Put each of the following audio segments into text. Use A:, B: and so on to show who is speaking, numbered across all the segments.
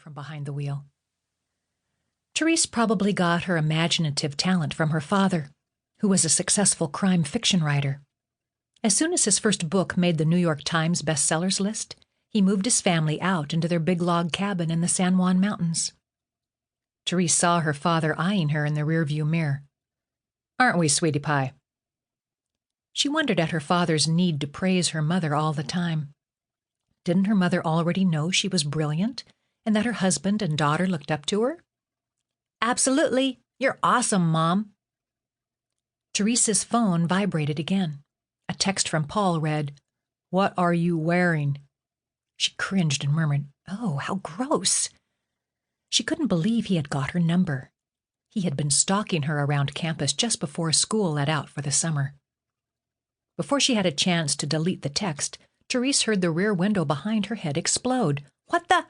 A: from behind the wheel. Therese probably got her imaginative talent from her father, who was a successful crime fiction writer. As soon as his first book made the New York Times bestsellers list, he moved his family out into their big log cabin in the San Juan Mountains. Therese saw her father eyeing her in the rearview mirror. "Aren't we, sweetie pie?" She wondered at her father's need to praise her mother all the time. Didn't her mother already know she was brilliant and that her husband and daughter looked up to her? "Absolutely. You're awesome, Mom." Therese's phone vibrated again. A text from Paul read, "What are you wearing?" She cringed and murmured, "Oh, how gross." She couldn't believe he had got her number. He had been stalking her around campus just before school let out for the summer. Before she had a chance to delete the text, Therese heard the rear window behind her head explode. "What the—"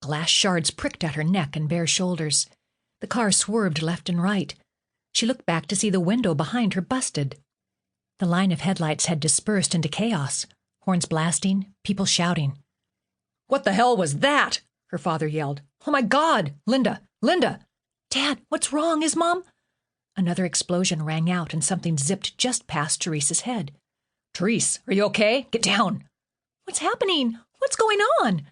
A: Glass shards pricked at her neck and bare shoulders. The car swerved left and right. She looked back to see the window behind her busted. The line of headlights had dispersed into chaos, horns blasting, people shouting. "What the hell was that?" her father yelled. "Oh my God! Linda! Linda!" "Dad, what's wrong? Is Mom—" Another explosion rang out and something zipped just past Therese's head. "Therese, are you okay? Get down!" "What's happening? What's going on?"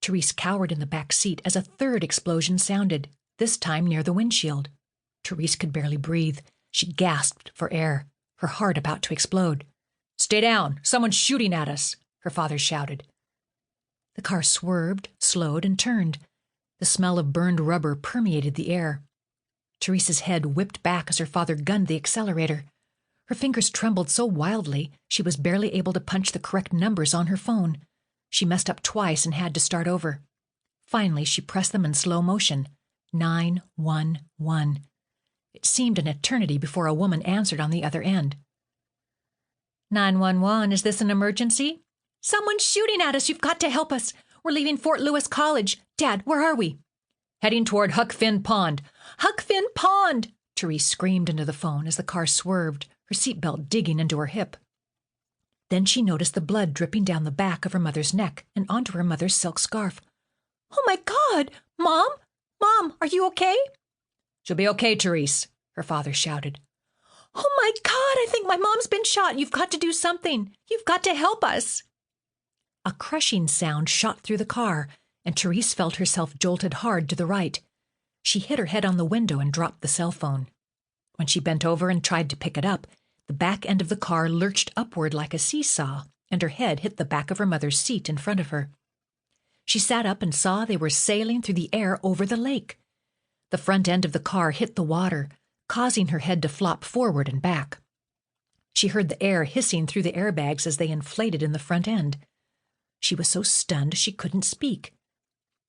A: Therese cowered in the back seat as a third explosion sounded, this time near the windshield. Therese could barely breathe. She gasped for air, her heart about to explode. "Stay down! Someone's shooting at us!" her father shouted. The car swerved, slowed, and turned. The smell of burned rubber permeated the air. Therese's head whipped back as her father gunned the accelerator. Her fingers trembled so wildly she was barely able to punch the correct numbers on her phone. She messed up twice and had to start over. Finally, she pressed them in slow motion. 911. It seemed an eternity before a woman answered on the other end. 911, is this an emergency? "Someone's shooting at us. You've got to help us. We're leaving Fort Lewis College. Dad, where are we?" "Heading toward Huck Finn Pond." "Huck Finn Pond!" Therese screamed into the phone as the car swerved, her seatbelt digging into her hip. Then she noticed the blood dripping down the back of her mother's neck and onto her mother's silk scarf. "Oh my God! Mom? Mom, are you okay?" "She'll be okay, Therese," her father shouted. "Oh my God, I think my mom's been shot. You've got to do something. You've got to help us." A crushing sound shot through the car, and Therese felt herself jolted hard to the right. She hit her head on the window and dropped the cell phone. When she bent over and tried to pick it up, the back end of the car lurched upward like a seesaw, and her head hit the back of her mother's seat in front of her. She sat up and saw they were sailing through the air over the lake. The front end of the car hit the water, causing her head to flop forward and back. She heard the air hissing through the airbags as they inflated in the front end. She was so stunned she couldn't speak.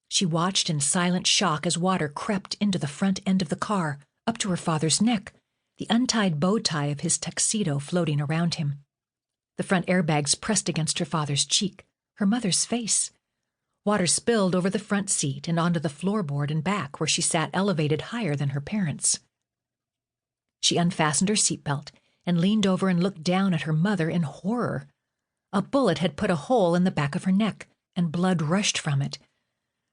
A: She watched in silent shock as water crept into the front end of the car, up to her father's neck, the untied bow tie of his tuxedo floating around him. The front airbags pressed against her father's cheek, her mother's face. Water spilled over the front seat and onto the floorboard and back where she sat elevated higher than her parents. She unfastened her seatbelt and leaned over and looked down at her mother in horror. A bullet had put a hole in the back of her neck, and blood rushed from it.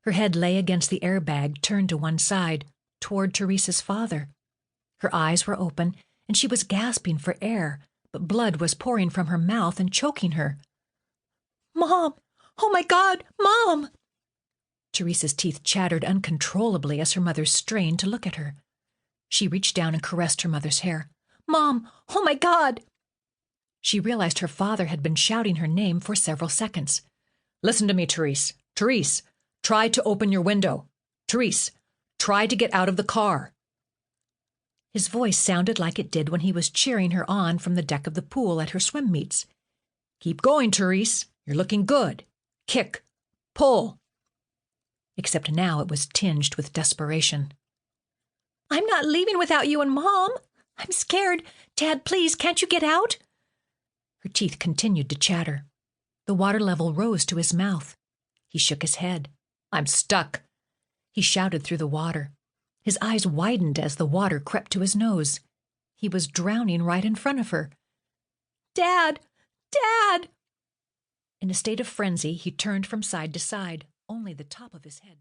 A: Her head lay against the airbag, turned to one side, toward Therese's father. Her eyes were open, and she was gasping for air, but blood was pouring from her mouth and choking her. "Mom! Oh my God! Mom!" Therese's teeth chattered uncontrollably as her mother strained to look at her. She reached down and caressed her mother's hair. "Mom! Oh my God!" She realized her father had been shouting her name for several seconds. "Listen to me, Therese. Therese, try to open your window. Therese, try to get out of the car." His voice sounded like it did when he was cheering her on from the deck of the pool at her swim meets. "Keep going, Therese. You're looking good. Kick. Pull." Except now it was tinged with desperation. "I'm not leaving without you and Mom. I'm scared. Dad, please, can't you get out?" Her teeth continued to chatter. The water level rose to his mouth. He shook his head. "I'm stuck," he shouted through the water. His eyes widened as the water crept to his nose. He was drowning right in front of her. "Dad! Dad!" In a state of frenzy, he turned from side to side, only the top of his head